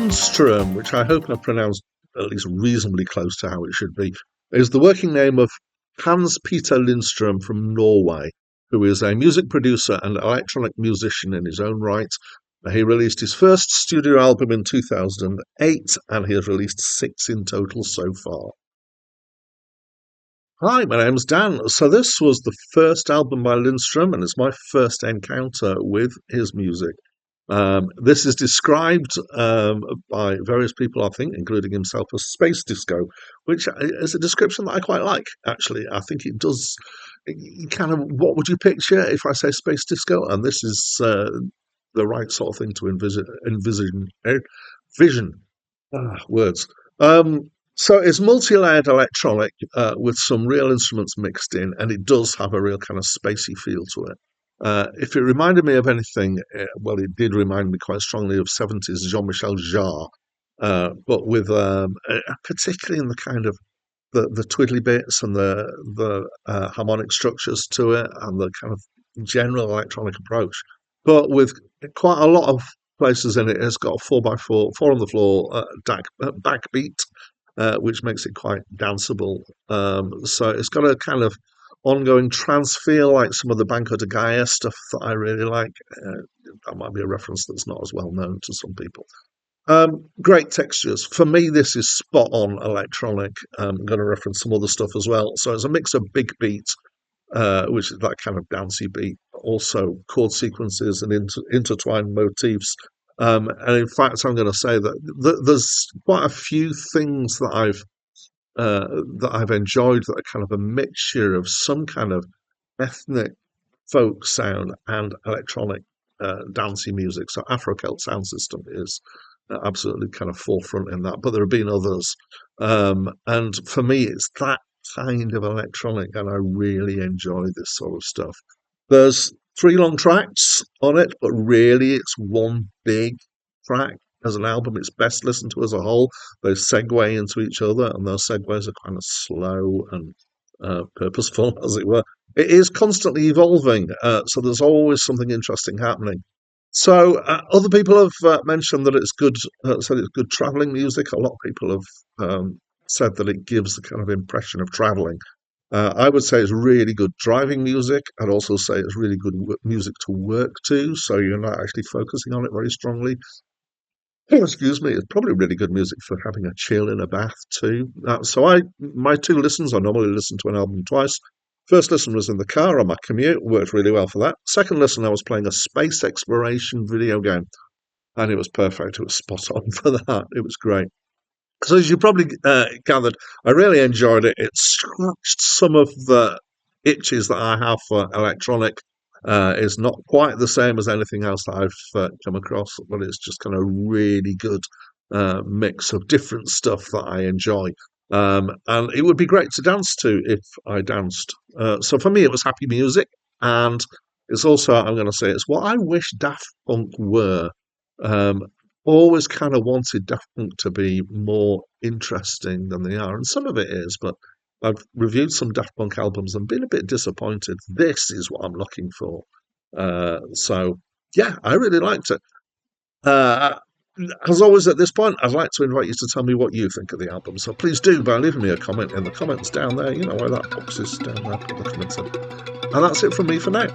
Lindstrøm, which I hope I've pronounced at least reasonably close to how it should be, is the working name of Hans Peter Lindstrøm from Norway, who is a music producer and electronic musician in his own right. He released his first studio album in 2008, and he has released 6 in total so far. Hi, my name's Dan. So this was the first album by Lindstrøm, and it's my first encounter with his music. This is described by various people, I think, including himself, as space disco, which is a description that I quite like, actually. I think it does kind of, what would you picture if I say space disco? And this is the right sort of thing to vision. Words. So it's multi-layered electronic with some real instruments mixed in, and it does have a real kind of spacey feel to it. If it reminded me of anything, well, it did remind me quite strongly of 70s Jean-Michel Jarre, but with particularly in the kind of the twiddly bits and the harmonic structures to it, and the kind of general electronic approach. But with quite a lot of places in it, it's got a 4x4, 4 on the floor backbeat, which makes it quite danceable. So it's got a kind of ongoing trance feel, like some of the Banco de Gaia stuff that I really like. That might be a reference that's not as well known to some people. Great textures. For me, this is spot on electronic. I'm going to reference some other stuff as well. So it's a mix of big beat, which is that kind of dancey beat, also chord sequences and intertwined motifs. And in fact, I'm going to say that there's quite a few things that I've enjoyed that are kind of a mixture of some kind of ethnic folk sound and electronic dancey music. So Afro-Celt sound system is absolutely kind of forefront in that, but there have been others. And for me, it's that kind of electronic, and I really enjoy this sort of stuff. There's 3 long tracks on it, but really it's one big track. As an album, it's best listened to as a whole. They segue into each other, and those segues are kind of slow and purposeful, as it were. It is constantly evolving, so there's always something interesting happening. So other people have mentioned that it's good. Said it's good traveling music. A lot of people have said that it gives the kind of impression of traveling. I would say it's really good driving music. I'd also say it's really good music to work to, so you're not actually focusing on it very strongly. Excuse me, it's probably really good music for having a chill in a bath too. So my 2 listens, I normally listen to an album twice. First listen was in the car on my commute, worked really well for that. Second listen, I was playing a space exploration video game, and it was perfect. It was spot on for that. It was great. So as you probably gathered, I really enjoyed it. It scratched some of the itches that I have for electronic. It's not quite the same as anything else that I've come across, but it's just kind of really good mix of different stuff that I enjoy. And it would be great to dance to if I danced. So for me, it was happy music, and it's also, I'm going to say, it's what I wish Daft Punk were. Always kind of wanted Daft Punk to be more interesting than they are, and some of it is, but I've reviewed some Daft Punk albums and been a bit disappointed. This is what I'm looking for. So, yeah, I really liked it. As always, at this point, I'd like to invite you to tell me what you think of the album. So please do by leaving me a comment in the comments down there. You know where that box is down there. Put the comments in. And that's it from me for now.